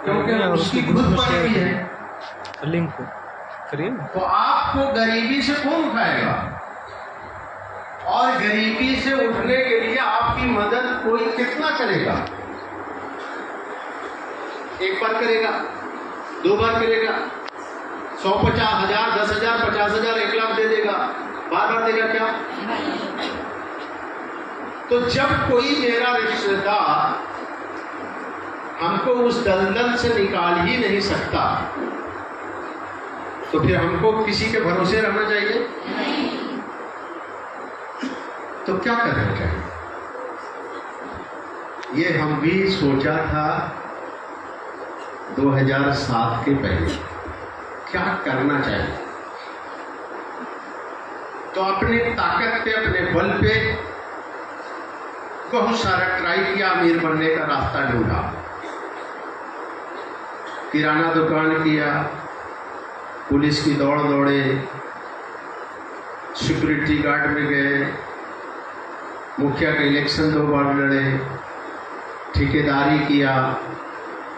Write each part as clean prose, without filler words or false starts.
क्योंकि उसकी खुद पड़ी हुई है। लिंक करिए। तो आपको गरीबी से कौन उठाएगा? और गरीबी से उठने के लिए आपकी मदद कोई कितना करेगा? एक बार करेगा, दो बार करेगा, 100, 50,000, 10,000, 50,000, 1,00,000 दे देगा, बार बार देगा क्या? तो जब कोई मेरा रिश्तेदार हमको उस दलदल से निकाल ही नहीं सकता, तो फिर हमको किसी के भरोसे रहना चाहिए? तो क्या करना चाहिए? ये हम भी सोचा था 2007 के पहले क्या करना चाहिए। तो अपने ताकत पे, अपने बल पे बहुत सारा ट्राई किया, अमीर बनने का रास्ता ढूंढा। किराना दुकान किया, पुलिस की दौड़ दौड़े, सिक्योरिटी गार्ड में गए, मुखिया का इलेक्शन 2 बार लड़े, ठेकेदारी किया,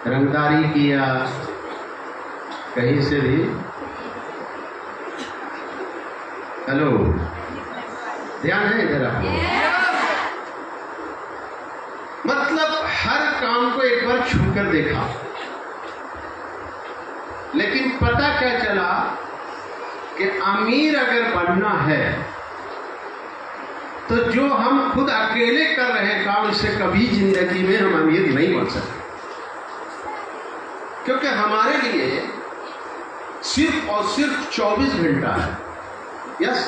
रंगदारी किया, कहीं से भी। हेलो, ध्यान है इधर आपको? मतलब हर काम को एक बार छूकर देखा, लेकिन पता क्या चला कि अमीर अगर बनना है तो जो हम खुद अकेले कर रहे हैं काम, इससे कभी जिंदगी में हम अमीर नहीं बन सकते। क्योंकि हमारे लिए सिर्फ और सिर्फ 24 घंटा है। यस,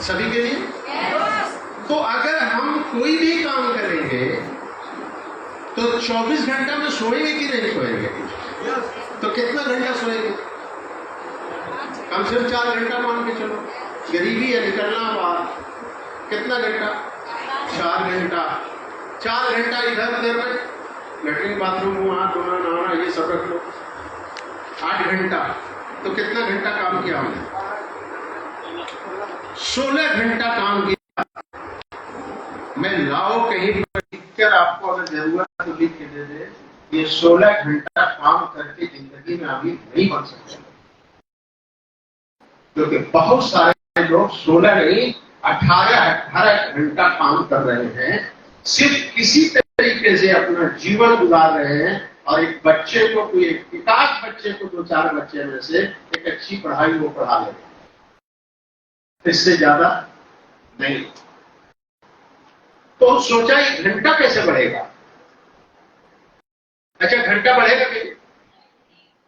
सभी के लिए। तो अगर हम कोई भी काम करेंगे तो 24 घंटा में सोएंगे कि नहीं सोएंगे? तो कितना घंटा सोएंगे? कम से कम 4 घंटा मान के चलो। गरीबी है, निकलना बाहर, कितना घंटा? 4 घंटा। 4 घंटा इधर उधर में, लेटरिन बाथरूम, हाथ धोना, नहाना, ये सब रख लो, 8 घंटा। तो कितना घंटा काम किया हमने? 16 घंटा काम किया। मैं लाओ कहीं पर लिखकर आपको, अगर जरूरत तो लिख के दे दे, ये 16 घंटा काम करके जिंदगी में अभी नहीं बन सकते। क्योंकि बहुत सारे लोग 16 नहीं 18 घंटा काम कर रहे हैं, सिर्फ किसी तरीके से अपना जीवन गुजार रहे हैं। और एक बच्चे को, कोई एक 50 बच्चे को, 2-4 बच्चे में से एक अच्छी पढ़ाई वो पढ़ा ले, इससे ज्यादा नहीं। तो सोचा ये घंटा कैसे बढ़ेगा? अच्छा, घंटा बढ़ेगा कि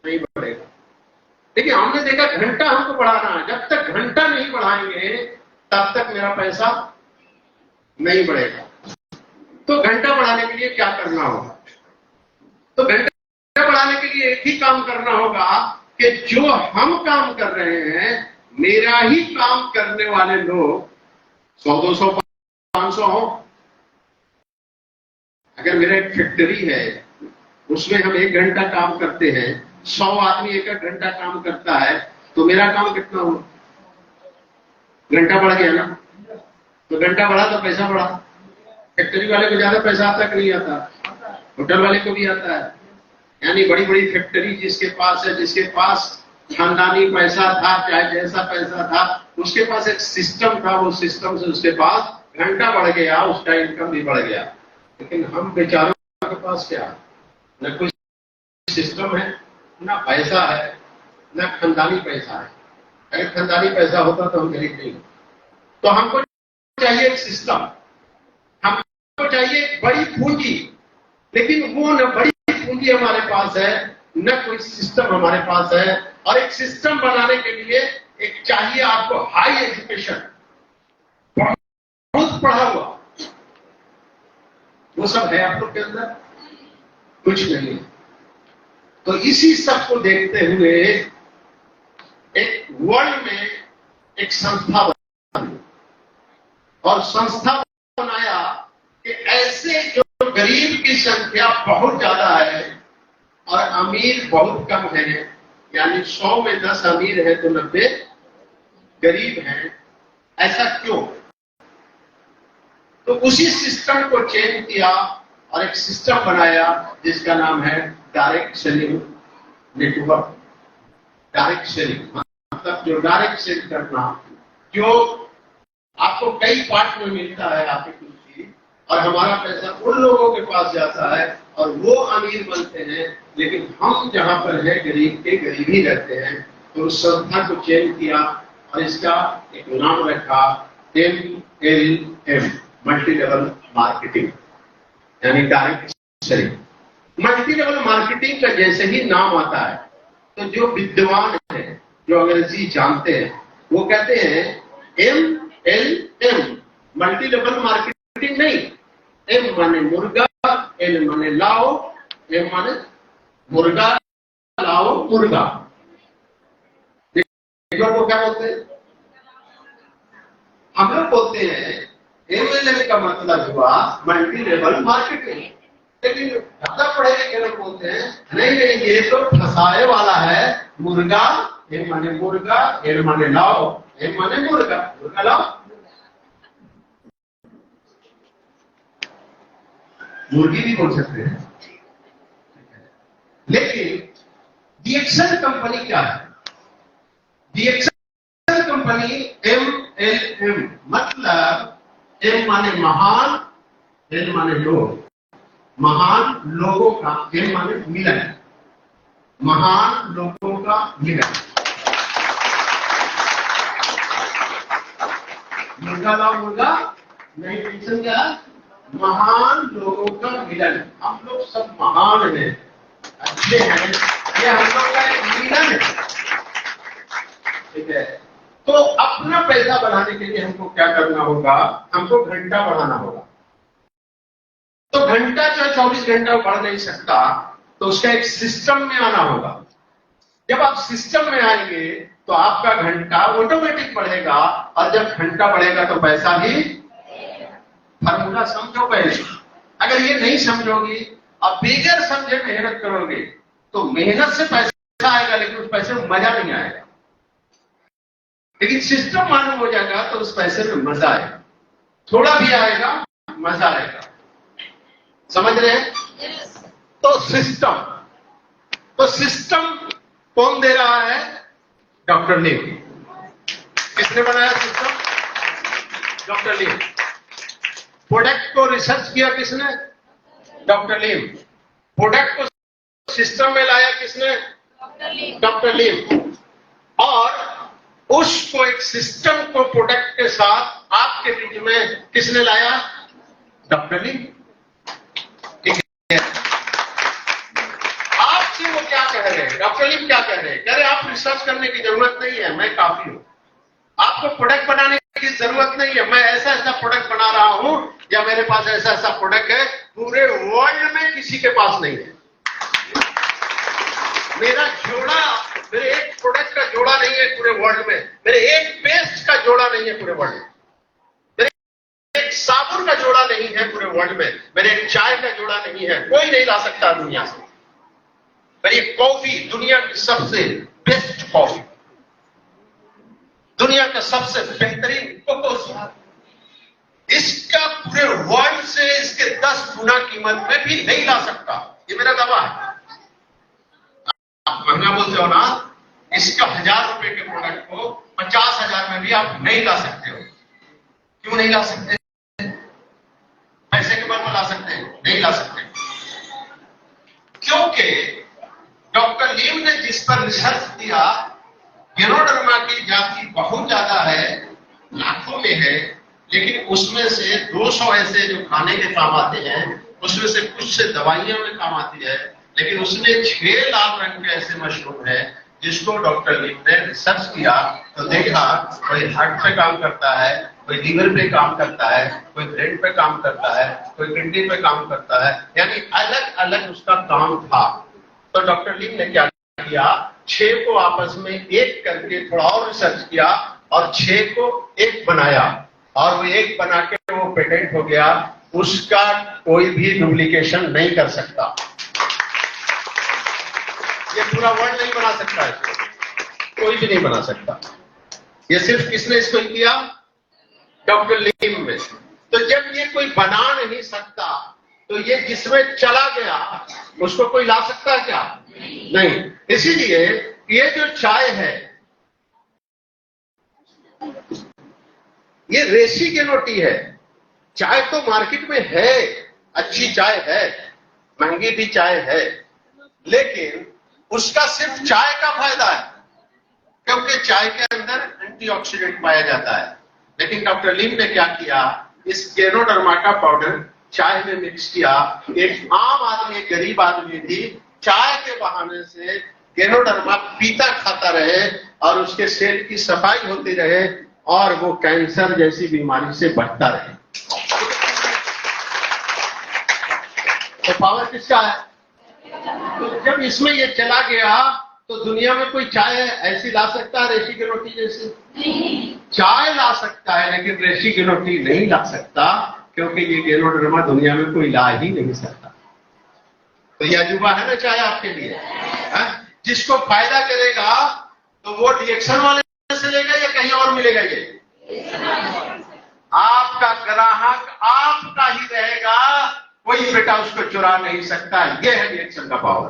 नहीं बढ़ेगा? देखिए, हमने देखा घंटा हमको बढ़ाना है। जब तक घंटा नहीं बढ़ाएंगे तब तक मेरा पैसा नहीं बढ़ेगा। तो घंटा बढ़ाने के लिए क्या करना होगा? तो घंटा बढ़ाने के लिए एक ही काम करना होगा कि जो हम काम कर रहे हैं, मेरा ही काम करने वाले लोग 100, 200, 500 हो। अगर मेरा एक फैक्ट्री है, उसमें हम 1 घंटा काम करते हैं, 100 आदमी 1 घंटा काम करता है, तो मेरा काम कितना हुआ? घंटा बढ़ गया ना। तो घंटा बढ़ा तो पैसा बढ़ा। फैक्ट्री वाले को ज्यादा पैसा आता कि नहीं आता? होटल वाले को भी आता है। यानी बड़ी बड़ी फैक्ट्री जिसके पास है, जिसके पास खानदानी पैसा था, चाहे जैसा पैसा था, उसके पास एक सिस्टम था, वो सिस्टम से उसके पास घंटा बढ़ गया, उसका इनकम भी बढ़ गया। लेकिन हम बेचारों के पास क्या? न कोई सिस्टम है, ना पैसा है, ना खानदानी पैसा है। अगर खानदानी पैसा होता तो हम गरीब नहीं। तो हमको चाहिए एक सिस्टम, हमको चाहिए एक बड़ी पूंजी, लेकिन वो न बड़ी पूंजी हमारे पास है, न कोई सिस्टम हमारे पास है। और एक सिस्टम बनाने के लिए एक चाहिए आपको हाई एजुकेशन, बहुत पढ़ा हुआ। वो सब है आप लोग के अंदर? कुछ नहीं। तो इसी सब को देखते हुए एक वर्ल्ड में एक संस्था बनी, और संस्था बनाया कि ऐसे जो गरीब की संख्या बहुत ज्यादा है और अमीर बहुत कम है, यानी 100 में 10 अमीर है तो 90 गरीब हैं। ऐसा क्यों? तो उसी सिस्टम को चेंज किया और एक सिस्टम बनाया जिसका नाम है direct selling network. Direct selling मतलब जो डायरेक्ट सेल करना, जो आपको कई पार्ट में मिलता है आपकी कुर्सी, और हमारा पैसा उन लोगों के पास जाता है और वो अमीर बनते हैं, लेकिन हम जहां पर है गरीब के गरीब ही रहते हैं। तो उस संस्था को चयन किया और इसका एक नाम रखा MLM, मल्टी लेवल मार्केटिंग, यानी direct selling. Multi level marketing का जैसे ही नाम आता है तो जो विद्वान है, जो अंग्रेजी जानते हैं, वो कहते हैं MLM, मल्टी लेवल मार्केटिंग नहीं। M माने मुर्गा, L माने लाओ, M माने मुर्गा, लाओ मुर्गा। को क्या बोलते हैं? हम लोग बोलते हैं MLM का मतलब हुआ मल्टी लेवल मार्केटिंग, लेकिन ज्यादा पढ़े लिखे लोग बोलते हैं नहीं नहीं, ये तो फसाए वाला है। मुर्गा, M माने मुर्गा, L माने लाओ, M माने मुर्गा, मुर्गा लाओ। मुर्गी भी बोल सकते हैं, लेकिन DXL कंपनी क्या है? DXL कंपनी MLM मतलब M माने महान, L माने लोग, महान लोगों का, M माने मिलन, महान लोगों का मिलन। मुर्गा लाओ मुर्गा नहीं, टेंशन क्या? महान लोगों का मिलन। हम लोग सब महान हैं, अच्छे हैं, ये हम लोग का एक मिलन है, ठीक है। तो अपना पैसा बढ़ाने के लिए हमको क्या करना होगा? हमको घंटा बढ़ाना होगा। तो घंटा जो 24 घंटा बढ़ नहीं सकता, तो उसका एक सिस्टम में आना होगा। जब आप सिस्टम में आएंगे तो आपका घंटा ऑटोमेटिक बढ़ेगा, और जब घंटा बढ़ेगा तो पैसा भी। फॉर्मूला समझो पहले। अगर ये नहीं समझोगी और बगैर समझे मेहनत करोगे तो मेहनत से पैसा आएगा, लेकिन उस पैसे में मजा नहीं आएगा। लेकिन सिस्टम मालूम हो जाएगा तो उस पैसे में मजा आएगा, थोड़ा भी आएगा, मजा आएगा। समझ रहे हैं? तो सिस्टम कौन दे रहा है? डॉक्टर लीम। किसने बनाया सिस्टम? डॉक्टर लीम। प्रोडक्ट को रिसर्च किया किसने? डॉक्टर लीम। प्रोडक्ट को सिस्टम में लाया किसने? डॉक्टर लीम। और उसको एक सिस्टम को प्रोडक्ट के साथ आपके बीच में किसने लाया? डॉक्टर लीम। ठीक है। आपसे वो क्या कह रहे हैं? डॉक्टर लीम क्या कह रहे हैं? कह रहे आप रिसर्च करने की जरूरत नहीं है, मैं काफी हूं। आपको प्रोडक्ट बनाने की जरूरत नहीं है, मैं ऐसा ऐसा प्रोडक्ट बना रहा हूं, या मेरे पास ऐसा ऐसा प्रोडक्ट है पूरे वर्ल्ड में किसी के पास नहीं है। मेरा जोड़ा, मेरे एक प्रोडक्ट का जोड़ा नहीं है पूरे वर्ल्ड में, मेरे एक पेस्ट का जोड़ा नहीं है पूरे वर्ल्ड में, मेरे एक साबुन का जोड़ा नहीं है पूरे वर्ल्ड में, मेरे एक चाय का जोड़ा नहीं है, कोई नहीं ला सकता दुनिया से। मेरी कॉफी दुनिया की सबसे बेस्ट कॉफी, दुनिया का सबसे बेहतरीन कोको, इसका पूरे वर्ल्ड से इसके 10 गुना कीमत में भी नहीं ला सकता। ये मेरा दावा है। आप महंगा बोलते हो ना, इसका 1000 रुपए के प्रोडक्ट को 50,000 में भी आप नहीं ला सकते हो। क्यों नहीं ला सकते? पैसे के बल में ला सकते हैं? नहीं ला सकते, क्योंकि डॉक्टर लीम ने जिस पर रिसर्च किया, गेनोडर्मा की जाति बहुत ज्यादा है, लाखों में है, लेकिन उसमें से 200 ऐसे जो खाने के काम आते हैं, उसमें से कुछ से दवाइयों में काम आती है, लेकिन उसमें 6 लाल रंग के ऐसे मशरूम है जिसको डॉक्टर लीम ने रिसर्च किया तो देखा कोई हार्ट पे काम करता है, कोई लीवर पे काम करता है, कोई ब्रेन पे काम करता है, कोई किडनी पे काम करता है, यानी अलग अलग उसका काम था। तो डॉक्टर लीम ने क्या किया? 6 को आपस में एक करके थोड़ा और रिसर्च किया और 6 को एक बनाया, और वो एक बना के वो पेटेंट हो गया। उसका कोई भी डुप्लीकेशन नहीं कर सकता, ये पूरा वर्ल्ड नहीं बना सकता है, कोई भी नहीं बना सकता। ये सिर्फ किसने इसको किया? डॉक्टर लीम में। तो जब ये कोई बना नहीं सकता तो ये जिसमें चला गया उसको कोई ला सकता है क्या? नहीं। इसीलिए ये जो चाय है ये रेसिगेनोटी है। चाय तो मार्केट में है, अच्छी चाय है, महंगी भी चाय है, लेकिन उसका सिर्फ चाय का फायदा है क्योंकि चाय के अंदर एंटीऑक्सीडेंट पाया जाता है। लेकिन डॉक्टर लिम ने क्या किया, इस गेनोडर्मा का पाउडर चाय में मिक्स किया। एक आम आदमी, एक गरीब आदमी भी चाय के बहाने से गेनोडर्मा पीता खाता रहे और उसके सेल की सफाई होती रहे और वो कैंसर जैसी बीमारी से बचता रहे। तो पावर किसका है? तो जब इसमें ये चला गया तो दुनिया में कोई चाय ऐसी ला सकता है रेसिगेनोटी जैसी? चाय ला सकता है लेकिन रेसिगेनोटी नहीं ला सकता क्योंकि ये गेनोडर्मा दुनिया में कोई ला ही नहीं सकता। तो यह अजूबा है ना चाय आपके लिए है? जिसको फायदा करेगा तो वो रिएक्शन वाले से लेगा या कहीं और मिलेगा? ये आपका ग्राहक आपका ही रहेगा, कोई बेटा उसको चुरा नहीं सकता। यह है रिएक्शन का पावर,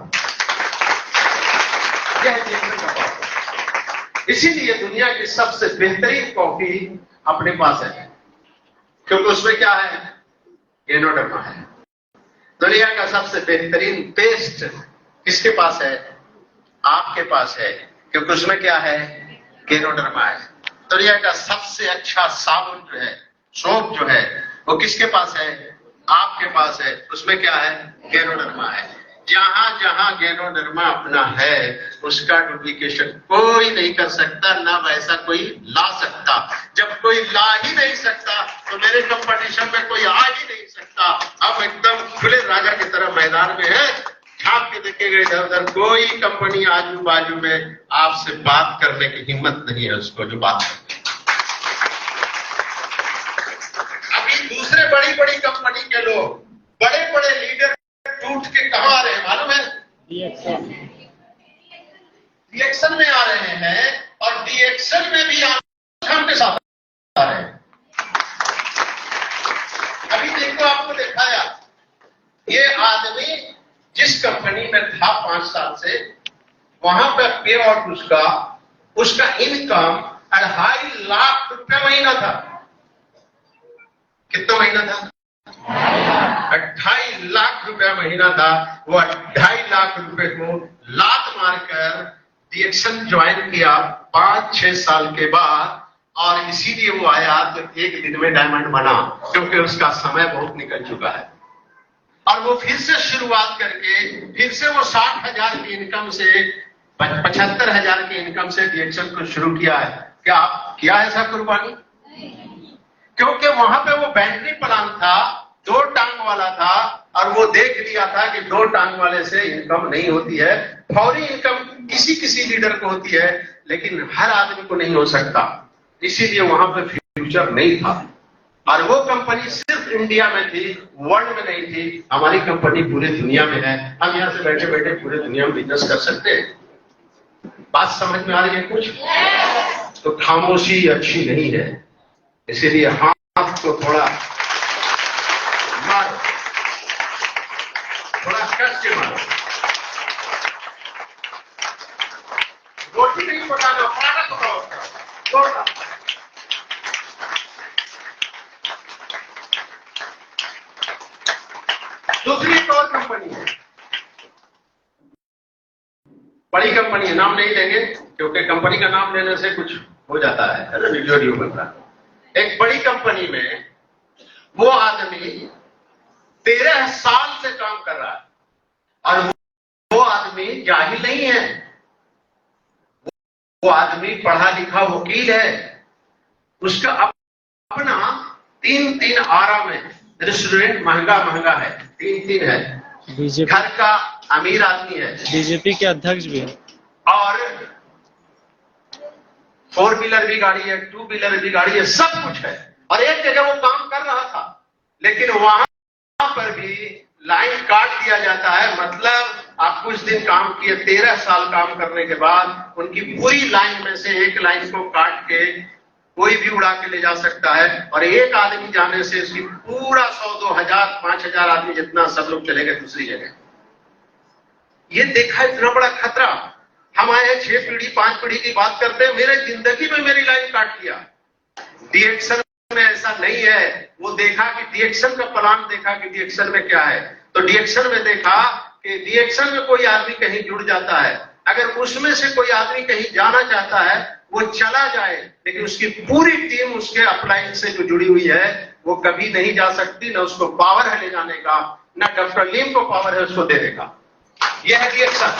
यह है रिएक्शन का पावर। इसीलिए दुनिया की सबसे बेहतरीन कॉफी अपने पास है क्योंकि उसमें क्या है? गेनोडर्मा है। दुनिया का सबसे बेहतरीन पेस्ट किसके पास है? आपके पास है क्योंकि उसमें क्या है? गेनोडर्मा है। दुनिया का सबसे अच्छा साबुन जो है, सोप जो है, वो किसके पास है? आपके पास है। उसमें क्या है? गेनोडर्मा है। जहां जहां गेनोडर्मा अपना है उसका डुप्लीकेशन कोई नहीं कर सकता, ना वैसा कोई ला सकता। जब कोई ला ही नहीं सकता तो मेरे कंपटीशन में कोई आ ही नहीं सकता। अब एकदम खुले राजा की तरह मैदान में है, झांक के देखेगा इधर उधर, कोई कंपनी आजू बाजू में आपसे बात करने की हिम्मत नहीं है उसको जो बात करते। अभी दूसरे बड़ी बड़ी कंपनी के लोग, बड़े बड़े लीडर टूट के कहां आ रहे हैं मालूम है? रिएक्शन में आ रहे हैं और रिएक्शन में भी हम के साथ आ रहे हैं। अभी देखो, आपको दिखाया ये आदमी जिस कंपनी में था 5 साल से, वहां पर पे आउट उसका इनकम 2.5 लाख रुपए महीना था। कितना महीना था? 2.5 लाख रुपया महीना था। वो 2.5 लाख रुपए को लात मारकर रिएक्शन ज्वाइन किया 5-6 साल के बाद, और इसीलिए वो आया तो एक दिन में डायमंड बना क्योंकि उसका समय बहुत निकल चुका है। और वो फिर से शुरुआत करके फिर से वो 60,000 की इनकम से 75,000 की इनकम से रिएक्शन को शुरू किया है। क्या आप किया ऐसा कुर्बानी? क्योंकि वहां पे वो बैटरी प्लान था, 2 टांग वाला था, और वो देख लिया था कि 2 टांग वाले से इनकम नहीं होती है। फौरी इनकम किसी किसी लीडर को होती है लेकिन हर आदमी को नहीं हो सकता, इसीलिए वहां पे फ्यूचर नहीं था। और वो कंपनी सिर्फ इंडिया में थी, वर्ल्ड में नहीं थी। हमारी कंपनी पूरी दुनिया में है। हम यहाँ से बैठे बैठे पूरी दुनिया में बिजनेस कर सकते हैं। बात समझ में आ रही है कुछ? तो खामोशी अच्छी नहीं है, इसीलिए हाथ को थोड़ा मारो, थोड़ा कस के मारो। रोटी नहीं पकाना, पराठा पकाओ, थोड़ा। दूसरी एक और कंपनी है, बड़ी कंपनी है, नाम नहीं लेंगे क्योंकि कंपनी का नाम लेने से कुछ हो जाता है, वीडियो बनता है। एक बड़ी कंपनी में वो आदमी 13 साल से काम कर रहा है और वो आदमी जाहिल नहीं है, वो आदमी पढ़ा लिखा वकील है। उसका अपना 3 आरा में रेस्टोरेंट महंगा महंगा है, 3 है। बीजेपी घर का अमीर आदमी है, बीजेपी के अध्यक्ष भी है, और 4 व्हीलर भी गाड़ी है, 2 व्हीलर भी गाड़ी है, सब कुछ है। और एक जगह वो काम कर रहा था लेकिन वहां पर भी लाइन काट दिया जाता है। मतलब आप कुछ दिन काम किए, 13 साल काम करने के बाद उनकी पूरी लाइन में से एक लाइन को काट के कोई भी उड़ा के ले जा सकता है, और एक आदमी जाने से उसकी पूरा 100, 2000, 5000 आदमी जितना सब लोग चले गए दूसरी जगह। ये देखा इतना बड़ा खतरा। हम आए 6 पीढ़ी 5 पीढ़ी की बात करते हैं, मेरे जिंदगी में मेरी लाइन काट दिया। डीएक्शन में ऐसा नहीं है। वो देखा कि डीएक्शन का प्लान देखा कि डीएक्शन में क्या है, तो डीएक्शन में देखा कि डीएक्शन में कोई आदमी कहीं जुड़ जाता है, अगर उसमें से कोई आदमी कहीं जाना चाहता है वो चला जाए, लेकिन उसकी पूरी टीम उसके अपलाइन से जो जुड़ी हुई है वो कभी नहीं जा सकती। ना उसको पावर है ले जाने का, ना डॉक्टर लीम को पावर है उसको देने का। यह है डीएक्शन।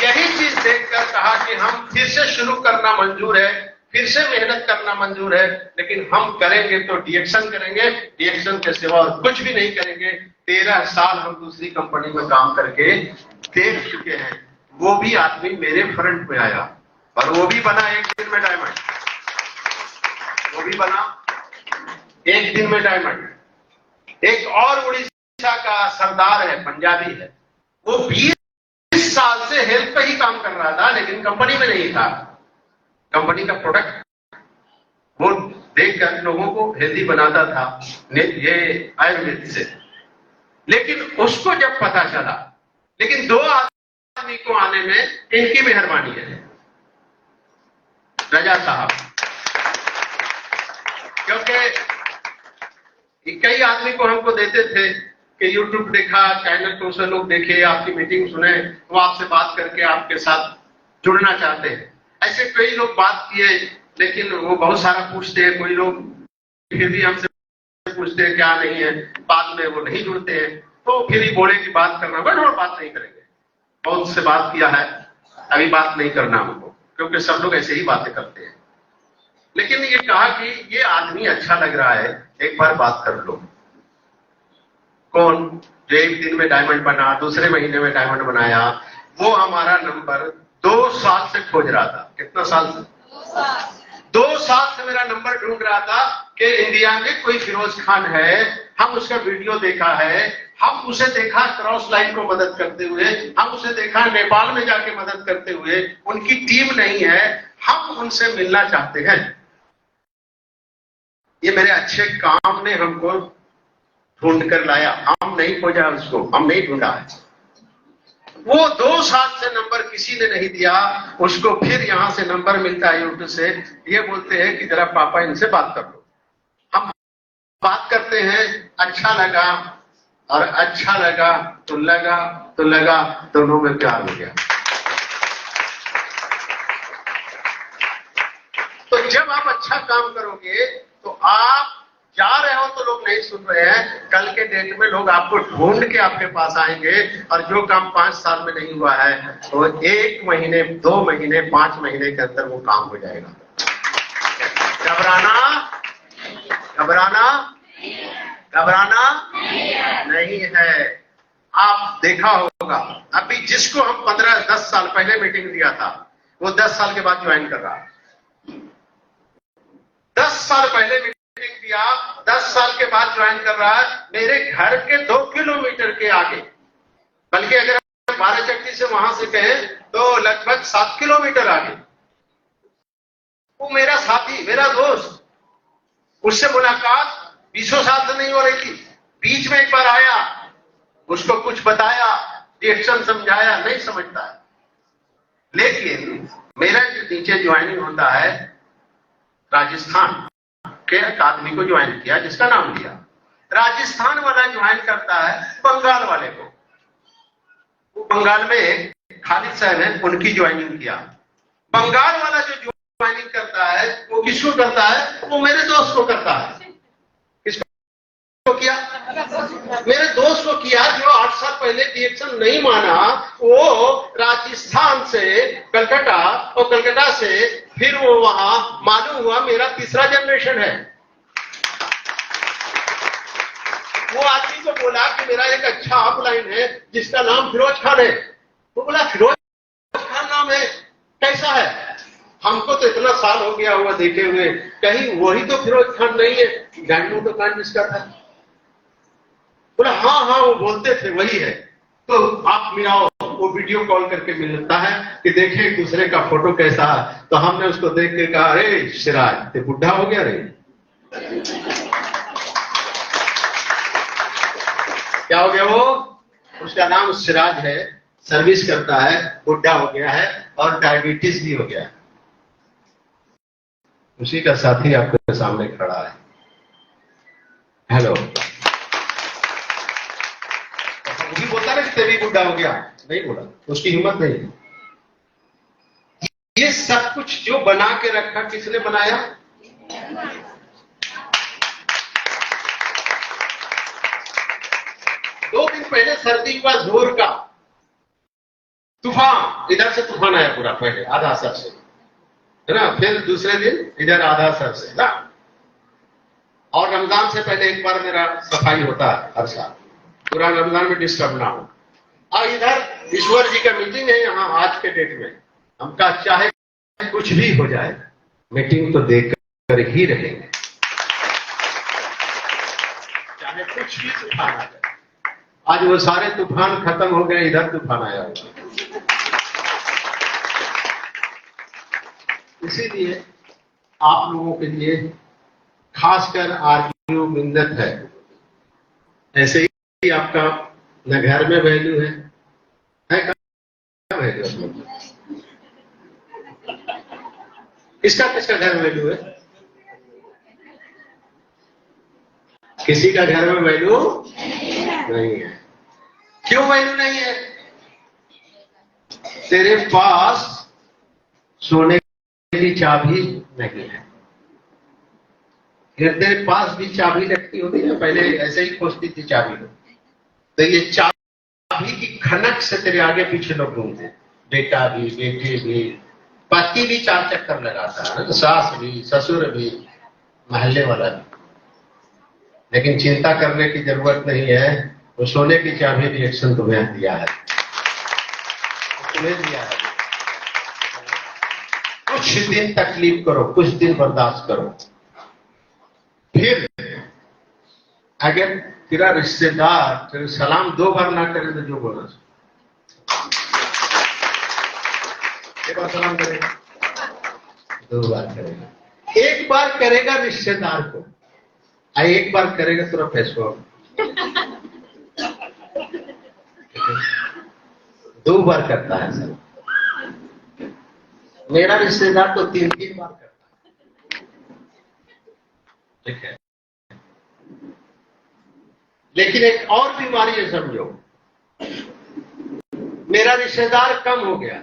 यही चीज देखकर कहा कि हम फिर से शुरू करना मंजूर है, फिर से मेहनत करना मंजूर है, लेकिन हम करेंगे तो डीएक्शन करेंगे, डीएक्शन के सिवा और कुछ भी नहीं करेंगे। 13 साल हम दूसरी कंपनी में काम करके देख चुके हैं। वो भी आदमी मेरे फ्रंट में आया और वो भी बना एक दिन में डायमंड। वो भी बना एक दिन में डायमंड। एक और उड़ीसा का सरदार है, पंजाबी है, वो 20 साल से हेल्थ पे ही काम कर रहा था, लेकिन कंपनी में नहीं था। कंपनी का प्रोडक्ट वो देखकर लोगों को हेल्दी बनाता था, ये आयुर्वेद से। लेकिन उसको जब पता चला, लेकिन 2 आदमी को आने में इनकी मेहरबानी है, रजा साहब, क्योंकि कई आदमी को हमको देते थे कि यूट्यूब देखा, चैनल को से लोग देखे, आपकी मीटिंग सुने, वो आपसे बात करके आपके साथ जुड़ना चाहते हैं। ऐसे कई लोग बात किए, लेकिन वो बहुत सारा पूछते हैं, कोई लोग फिर भी हमसे पूछते हैं क्या नहीं है, बाद में वो नहीं जुड़ते हैं, तो फिर ही बोले कि बात करना, बट और बात नहीं करेंगे। बहुत से बात किया है, अभी बात नहीं करना हमको, क्योंकि सब लोग ऐसे ही बातें करते हैं। लेकिन ये कहा कि ये आदमी अच्छा लग रहा है, एक बार बात कर लो। कौन? जो एक दिन में डायमंड बना, दूसरे महीने में डायमंड बनाया, वो हमारा नंबर 2 साल से खोज रहा था। कितना साल से? 2 साल से मेरा नंबर ढूंढ रहा था कि इंडिया में कोई फिरोज खान है, हम उसका वीडियो देखा है, हम उसे देखा क्रॉस लाइन को मदद करते हुए, हम उसे देखा नेपाल में जाके मदद करते हुए, उनकी टीम नहीं है, हम उनसे मिलना चाहते हैं। ये मेरे अच्छे काम ने हमको ढूंढ कर लाया, हम नहीं खोजा उसको, हम नहीं ढूंढा है। वो 2 साल से नंबर किसी ने नहीं दिया, उसको फिर यहां से नंबर मिलता है यूट्यूब से। ये बोलते हैं कि जरा पापा इनसे बात कर लो। हम बात करते हैं, अच्छा लगा, और अच्छा लगा तो लगा, दोनों में प्यार हो गया। तो जब आप अच्छा काम करोगे तो आप जा रहे हो तो लोग नहीं सुन रहे हैं, कल के डेट में लोग आपको ढूंढ के आपके पास आएंगे, और जो काम 5 साल में नहीं हुआ है तो 1 महीने, 2 महीने, 5 महीने के अंदर वो काम हो जाएगा। घबराना नहीं है। आप देखा होगा, अभी जिसको हम 15-10 साल पहले मीटिंग दिया था, वो 10 साल के बाद ज्वाइन कर रहा है। 10 साल पहले मीटिंग दिया, 10 साल के बाद ज्वाइन कर रहा है, मेरे घर के 2 किलोमीटर के आगे, बल्कि अगर 12 चक्की से वहां से कहें तो लगभग 7 किलोमीटर आगे। वो मेरा साथी, मेरा दोस्त, उससे मुलाकात 20 साल से नहीं हो रही थी। बीच में एक बार आया, उसको कुछ बताया, रिएक्शन समझाया, नहीं समझता है। लेकिन मेरा जो नीचे ज्वाइनिंग होता है, राजस्थान के एक आदमी को ज्वाइन किया, जिसका नाम लिया, राजस्थान वाला ज्वाइन करता है बंगाल वाले को। वो बंगाल में खालिद साहब है, उनकी ज्वाइनिंग किया। बंगाल वाला जो ज्वाइनिंग करता है वो किसको करता है? वो मेरे दोस्त को करता है। किसको किया? मेरे दोस्त को किया, जो 8 साल पहले डीएक्शन नहीं माना, वो राजस्थान से कलकत्ता, और कलकत्ता से फिर वो वहां मालूम हुआ मेरा 3रा जनरेशन है। वो आदमी को बोला कि मेरा एक अच्छा अपलाइन है जिसका नाम फिरोज खान है। वो बोला फिरोज खान नाम है, कैसा है? हमको तो इतना साल हो गया हुआ देखे हुए, कहीं वही तो फिरोज खान नहीं है? जानू तो कान जिसका था। बोला हाँ, वो बोलते थे वही है। तो आप मिलाओ, वो वीडियो कॉल करके मिलता है कि देखें एक दूसरे का फोटो कैसा है। तो हमने उसको देख के कहा, अरे सिराज ते बुढ़ा हो गया रे। क्या हो गया वो? उसका नाम सिराज है, सर्विस करता है, बुढ़ा हो गया है और डायबिटीज भी हो गया है। उसी का साथी आपके सामने खड़ा है। हेलो। भी बोलता ना कि तेरी बुढ़ा हो गया, नहीं बोला, उसकी हिम्मत नहीं है। ये सब कुछ जो बना के रखा किसने बनाया? दो दिन पहले सर्दी हुआ, जोर का तूफान, इधर से तूफान आया पूरा, पहले आधा सर से, है ना, फिर दूसरे दिन इधर आधा सर से ना। और रमजान से पहले एक बार मेरा सफाई होता है हर साल, पूरा रमजान में डिस्टर्ब ना हो। और इधर ईश्वर जी का मीटिंग है यहाँ आज के डेट में। हमका चाहे कुछ भी हो जाए, मीटिंग तो देख कर ही रहेंगे, चाहे कुछ भी तूफान आ जाए। आज वो सारे तूफान खत्म हो गए, इधर तूफान आया हुआ। इसीलिए आप लोगों के लिए खासकर आरटीओ मिन्नत है। ऐसे ही आपका न घर में वैल्यू है क्या वैल्यू? किसका किसका घर में वैल्यू है? किसी का घर में वैल्यू नहीं है। क्यों वैल्यू नहीं है? तेरे पास सोने की चाबी नहीं है। तेरे पास भी चाबी रखती होती है, पहले ऐसे ही खोजती थी चाबी को, तो ये चाबी की खनक से तेरे आगे पीछे लोग घूमते, बेटा भी, बेटे भी, पति भी 4 चक्कर लगाता है, सास भी, ससुर भी, महल्ले वाला भी। लेकिन चिंता करने की जरूरत नहीं है, वो सोने की चाबी रिएक्शन तुम्हें दिया है, तुम्हें दिया है। कुछ दिन तकलीफ करो, कुछ दिन बर्दाश्त करो, फिर अगर तेरा रिश्तेदार तेरे सलाम 2 बार ना करे तो जो बोला, एक बार सलाम करेगा, 2 बार करेगा, 1 बार करेगा रिश्तेदार को, एक बार करेगा तेरा फेसबुक, 2 बार करता है सर। मेरा रिश्तेदार तो 3-3 बार करता है, ठीक है। लेकिन एक और बीमारी है, समझो, मेरा रिश्तेदार कम हो गया,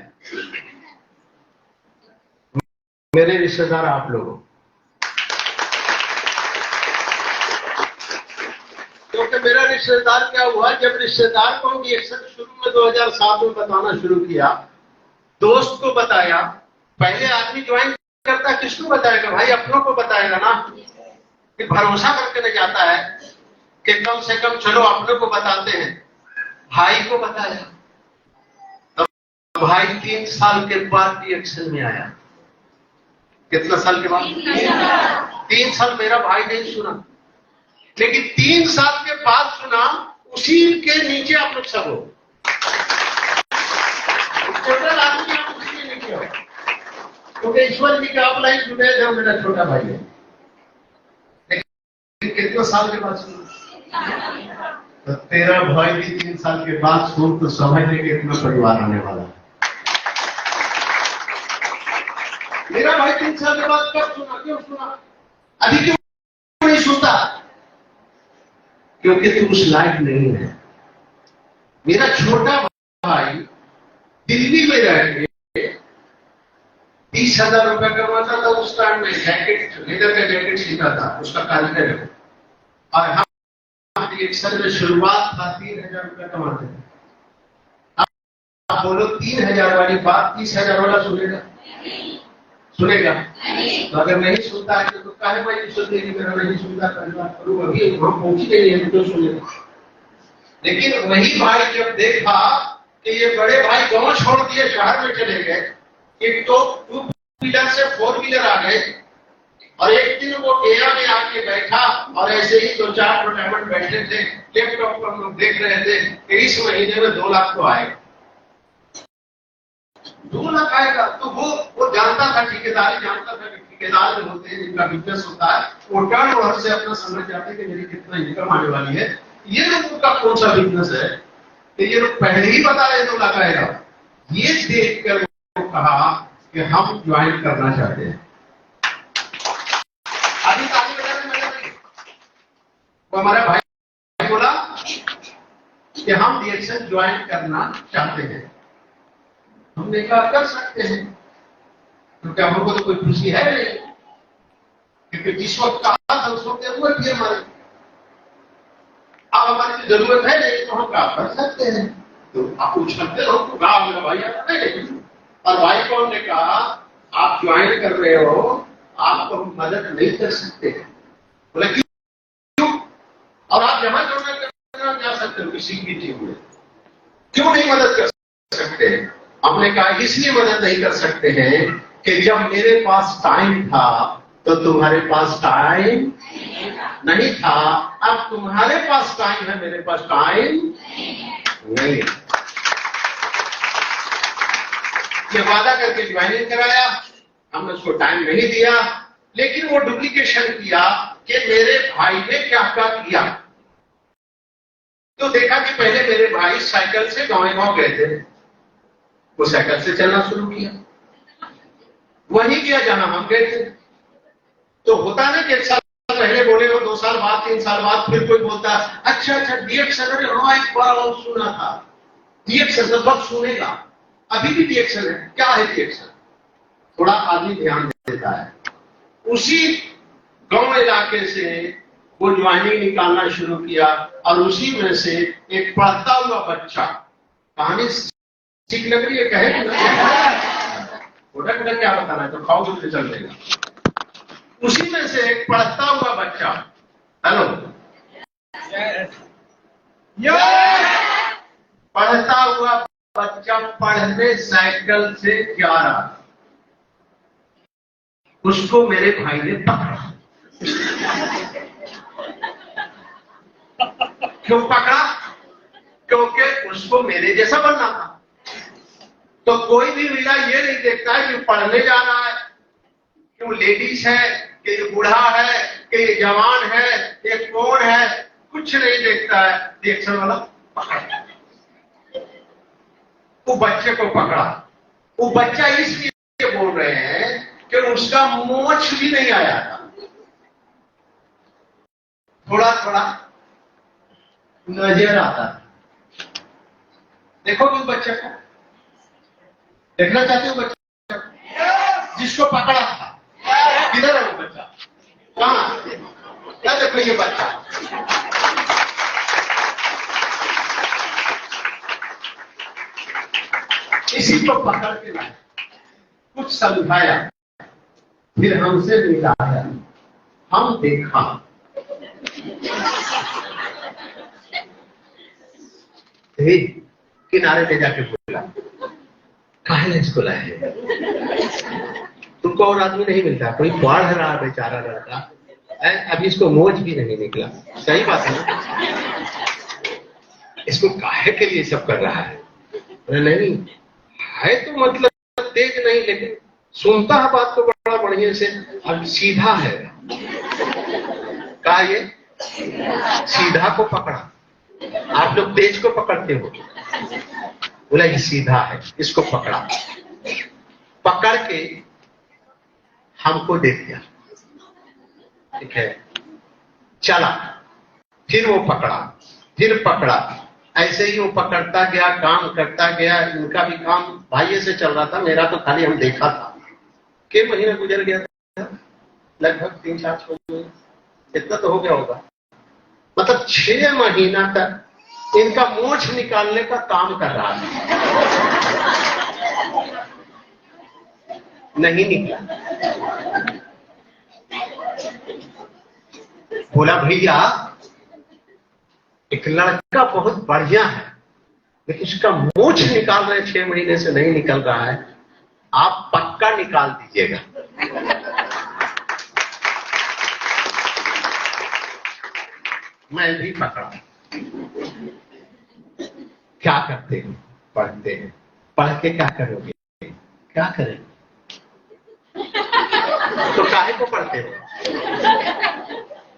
मेरे रिश्तेदार आप लोग, क्योंकि मेरा रिश्तेदार क्या हुआ, जब रिश्तेदार को रिएक्शन शुरू में 2007 में बताना शुरू किया, दोस्त को बताया, पहले आदमी ज्वाइन करता किसको बताएगा भाई? अपनों को बताएगा ना, कि भरोसा करके नहीं जाता है कि कम से कम चलो अपनों को बताते हैं। भाई को बताया, तब भाई 3 साल के बाद रिएक्शन में आया। कितना साल के बाद? 3 साल मेरा भाई नहीं सुना, लेकिन 3 साल के बाद सुना, उसी के नीचे आप लोग सब हो, टोटल आदमी आप उसी के नीचे हो, क्योंकि ईश्वर जी का अपना ही जुड़े जो मेरा छोटा भाई है। लेकिन कितना साल के बाद सुना? तो तेरा भाई भी 3 साल के बाद सुन, तो समझ ले कितना परिवार आने वाला है। मेरा भाई 3 साल के बाद कब सुना? क्यों सुना? अभी क्यों नहीं सुनता? क्योंकि तू उस लायक नहीं है। मेरा छोटा भाई दिल्ली में रह के 30,000 रुपए कमाता था उस टाइम में, जैकेट, लेदर का जैकेट सीता था, उसका कारीगर है। और हम रिएक्शन में शुरुआत था 3,000 रुपए कमाते थे। आप बोलो 3,000 वाली बात 30,000 वाला सुनेगा? सुनेगा? तो अगर नहीं सुनता है तो काहे भाई सुनने की, मेरा नहीं सुनता, करूँ अभी हम पहुंची नहीं है तो सुनेगा। लेकिन वही भाई जब देखा कि ये बड़े भाई गांव छोड़ दिए शहर में चले गए, एक तो 2 व्हीलर से 4 व्हीलर आ गए, और एक दिन वो गया में आके बैठा और ऐसे ही 2-4 टूर्नामेंट बैठे थे, लैपटॉप पर हम लोग देख रहे थे कि इस महीने में 2 लाख तो आए। 2 लाख आएगा। तो वो जानता था, ठेकेदारी जानता था कि ठेकेदार जो होते हैं जिनका बिजनेस होता है वो टर्न ओवर से अपना समझ जाते हैं कि मेरी कितना इनकम आने वाली है। ये लोगों का कौन सा बिजनेस है कि ये लोग पहले ही बता रहे 2 लाख आएगा। ये देखकर वो कहा कि हम ज्वाइन करना चाहते हैं। अभी ताली बजाने मजा नहीं। वो हमारा भाई बोला कि हम रिएक्शन ज्वाइन करना चाहते हैं। हमने कहा कर सकते हैं, क्योंकि हमको तो कोई खुशी है नहीं, क्योंकि जिस वक्त कहा था उस वक्त जरूरत थी हमारी। अब हमारी जरूरत है नहीं तो हम क्या कर सकते हैं। तो आप पूछ सकते हो तो कहा मेरा भाई आता है। और भाई कौन ने कहा आप ज्वाइन कर रहे हो, आपको हम मदद नहीं कर सकते। बोले क्यों? और आप जमा करना जा सकते हो किसी की टीम में, क्यों नहीं मदद कर सकते? हमने कहा इसलिए मदद नहीं कर सकते हैं कि जब मेरे पास टाइम था तो तुम्हारे पास टाइम नहीं था। अब तुम्हारे पास टाइम है, मेरे पास टाइम नहीं है। ये वादा करके ज्वाइनिंग कराया, हमने उसको टाइम नहीं दिया, लेकिन वो डुप्लीकेशन किया कि मेरे भाई ने क्या क्या किया। तो देखा कि पहले मेरे भाई साइकिल से गांव गए थे, वो साइकिल से चलना शुरू किया, वही किया जहां हम गए थे। तो होता ना कि 1 साल पहले बोले हो, 2 साल बाद, 3 साल बाद फिर कोई बोलता अच्छा रिएक्शन, अरे हाँ एक बार और सुना था रिएक्शन, तो सब सुनेगा। अभी भी रिएक्शन है। क्या है रिएक्शन? थोड़ा आदमी ध्यान देता है। उसी गांव इलाके से वो ज्वाइनिंग निकालना शुरू किया और उसी में से एक पढ़ता हुआ बच्चा, कहानी ठीक लग रही है, कहे छोटा छोटा क्या बताना है, तो खाओगे तो चल देगा। उसी में से एक पढ़ता हुआ बच्चा, हेलो पढ़ता हुआ बच्चा पढ़ने साइकिल से जा रहा, उसको मेरे भाई ने पकड़ा। क्यों पकड़ा? क्योंकि उसको मेरे जैसा बनना था। तो कोई भी मिला ये नहीं देखता है कि पढ़ने जा रहा है, कि वो लेडीज है, कि ये बूढ़ा है, कि ये जवान है, ये कौन है, कुछ नहीं देखता है। रिएक्शन वाला पकड़ा, वो बच्चे को पकड़ा। वो बच्चा इसलिए बोल रहे हैं कि उसका मोछ भी नहीं आया था, थोड़ा थोड़ा नजर आता था। देखो उस बच्चे को, देखना चाहते हो बच्चे जिसको पकड़ा था? किधर है वो बच्चा? कहां? क्या देखो ये बच्चा, इसी को पकड़ के लाया, कुछ समझाया, फिर हमसे मिलाया, हम देखा, किनारे ले जाके बोला काहे इसको लाए? तुमको और आदमी नहीं मिलता, कोई पढ़ रहा बेचारा लड़का, अभी इसको मोच भी नहीं निकला। सही बात है ना? इसको काहे के लिए सब कर रहा है? नहीं है तो मतलब तेज नहीं, लेकिन सुनता है बात को बड़ा बढ़िया से, अब सीधा है। कहा ये सीधा को पकड़ा, आप लोग तेज को पकड़ते हो, बोला ये सीधा है, इसको पकड़ा, पकड़ के हमको दे दिया, ठीक है, चला, फिर वो पकड़ा, फिर पकड़ा, ऐसे ही वो पकड़ता गया, काम करता गया। इनका भी काम भाई से चल रहा था, मेरा तो खाली हम देखा था। के महीना गुजर गया था, लगभग 3-4 महीने, इतना तो हो गया होगा। मतलब 6 महीना तक इनका मोछ निकालने का काम कर रहा था, नहीं निकला। बोला भैया एक लड़का बहुत बढ़िया है, लेकिन उसका मोछ निकाल रहे 6 महीने से नहीं निकल रहा है, आप पक्का निकाल दीजिएगा। मैं भी पकड़ा। क्या करते हैं? पढ़ते हैं। पढ़ के क्या करोगे? क्या करें? तो काहे को पढ़ते हो?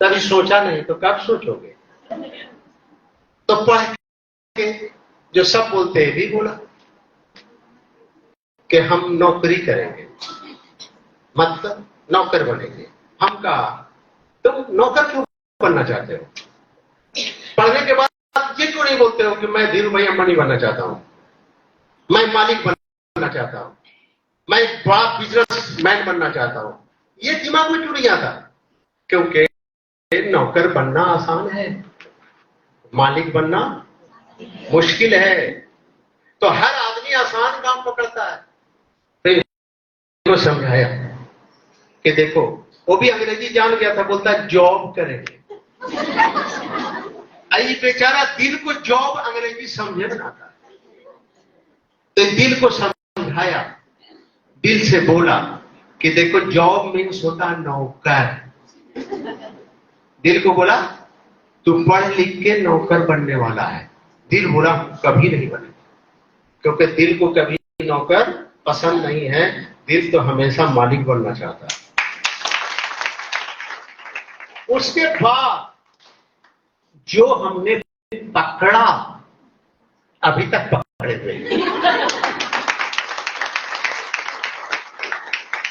तभी सोचा नहीं तो कब सोचोगे? तो पढ़ के जो सब बोलते हैं भी बोला कि हम नौकरी करेंगे, मतलब नौकर बनेंगे। हम कहा तुम नौकर क्यों बनना चाहते हो? पढ़ने के बाद ये क्यों नहीं बोलते हो कि मैं धीरू भाई अंबानी बनना चाहता हूं, मैं मालिक बनना चाहता हूं, मैं बड़ा बिजनेसमैन बनना चाहता हूं? ये दिमाग में क्यों नहीं आता? क्योंकि नौकर बनना आसान है, मालिक बनना मुश्किल है। तो हर आदमी आसान काम पकड़ता है। तो समझाया कि देखो, वो भी अंग्रेजी जान गया था, बोलता जॉब करेंगे। आई बेचारा दिल को जॉब अंग्रेजी समझे बनाता है। तो दिल को समझाया, दिल से बोला कि देखो जॉब मीन्स होता नौकर। दिल को बोला तू पढ़ लिख के नौकर बनने वाला है। दिल बोला कभी नहीं बने, क्योंकि दिल को कभी नौकर पसंद नहीं है। दिल तो हमेशा मालिक बनना चाहता है। उसके बाद जो हमने पकड़ा, अभी तक पकड़े हुए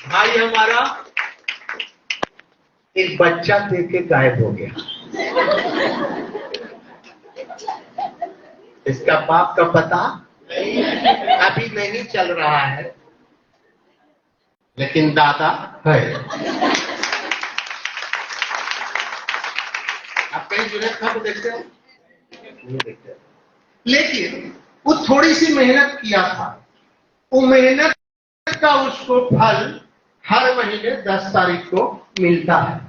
भाई हमारा एक बच्चा देख के गायब हो गया। इसका बाप का पता अभी नहीं चल रहा है, लेकिन दादा है। आप कहीं जुनेद खान को देखते हो? नहीं देखते। लेकिन वो थोड़ी सी मेहनत किया था, वो मेहनत का उसको फल हर महीने 10 तारीख को मिलता है,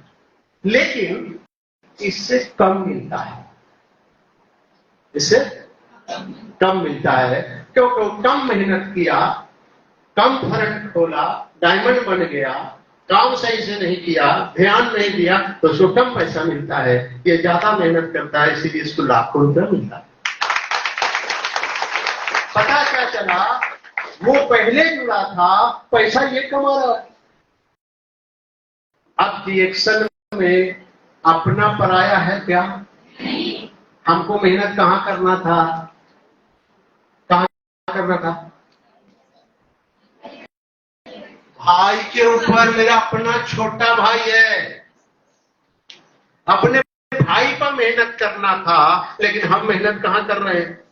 लेकिन इससे कम मिलता है। इससे कम मिलता है क्योंकि कम मेहनत किया, कम फर्क खोला, डायमंड बन गया, काम सही से नहीं किया, ध्यान नहीं दिया, तो उसको कम पैसा मिलता है। ये ज्यादा मेहनत करता है, इसीलिए इसको लाखों रुपया मिलता है। पता क्या चला? वो पहले जुड़ा था, पैसा ये कमा रहा है। अब रिएक्शन में अपना पराया है क्या? हमको मेहनत कहां करना था? कहां करना था? भाई के ऊपर। मेरा अपना छोटा भाई है, अपने भाई पर मेहनत करना था, लेकिन हम मेहनत कहां कर रहे हैं?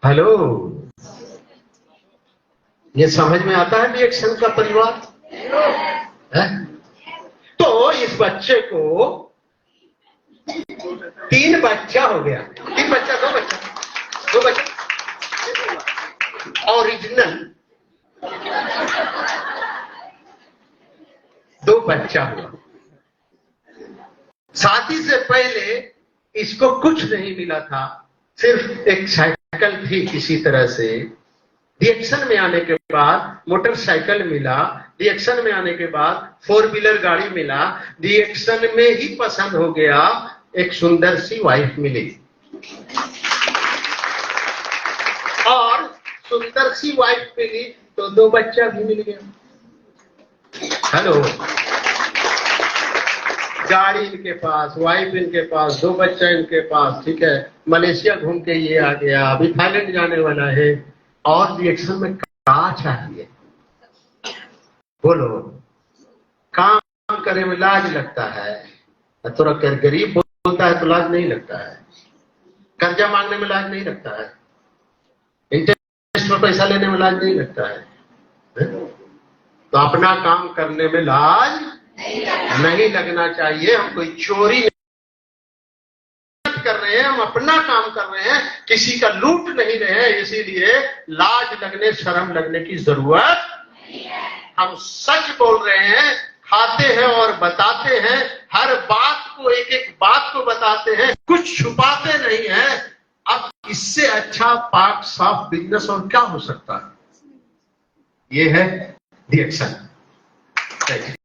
हेलो, ये समझ में आता है रिएक्शन का परिवार है? तो इस बच्चे को 3 बच्चा हो गया। 3 बच्चा, 2 बच्चा ओरिजिनल 2 बच्चा हुआ। शादी से पहले इसको कुछ नहीं मिला था, सिर्फ एक साइकिल थी किसी तरह से। रिएक्शन में आने के बाद मोटरसाइकिल मिला, रिएक्शन में आने के बाद 4 व्हीलर गाड़ी मिला, रिएक्शन में ही पसंद हो गया, एक सुंदर सी वाइफ मिली, और सुंदर सी वाइफ मिली तो 2 बच्चा भी मिल गया। हेलो, गाड़ी इनके पास, वाइफ इनके पास, 2 बच्चा इनके पास, ठीक है। मलेशिया घूम के ये आ गया, अभी थाईलैंड जाने वाला है। और रिएक्शन में क्या चाहिए? बोलो, काम करने में लाज लगता है, थोड़ा गरीब बोलता है तो लाज नहीं लगता है, कर्जा मांगने में लाज नहीं लगता है, इंटरेस्ट में पैसा लेने में लाज नहीं लगता है। तो अपना काम करने में लाज नहीं लगना चाहिए। हम कोई चोरी कर रहे हैं, हम अपना काम कर रहे हैं, किसी का लूट नहीं रहे हैं, इसीलिए लाज लगने, शर्म लगने की जरूरत नहीं है। हम सच बोल रहे हैं, खाते हैं और बताते हैं, हर बात को, एक एक बात को बताते हैं, कुछ छुपाते नहीं हैं। अब इससे अच्छा पाक साफ बिजनेस और क्या हो सकता है? ये है रिएक्शन।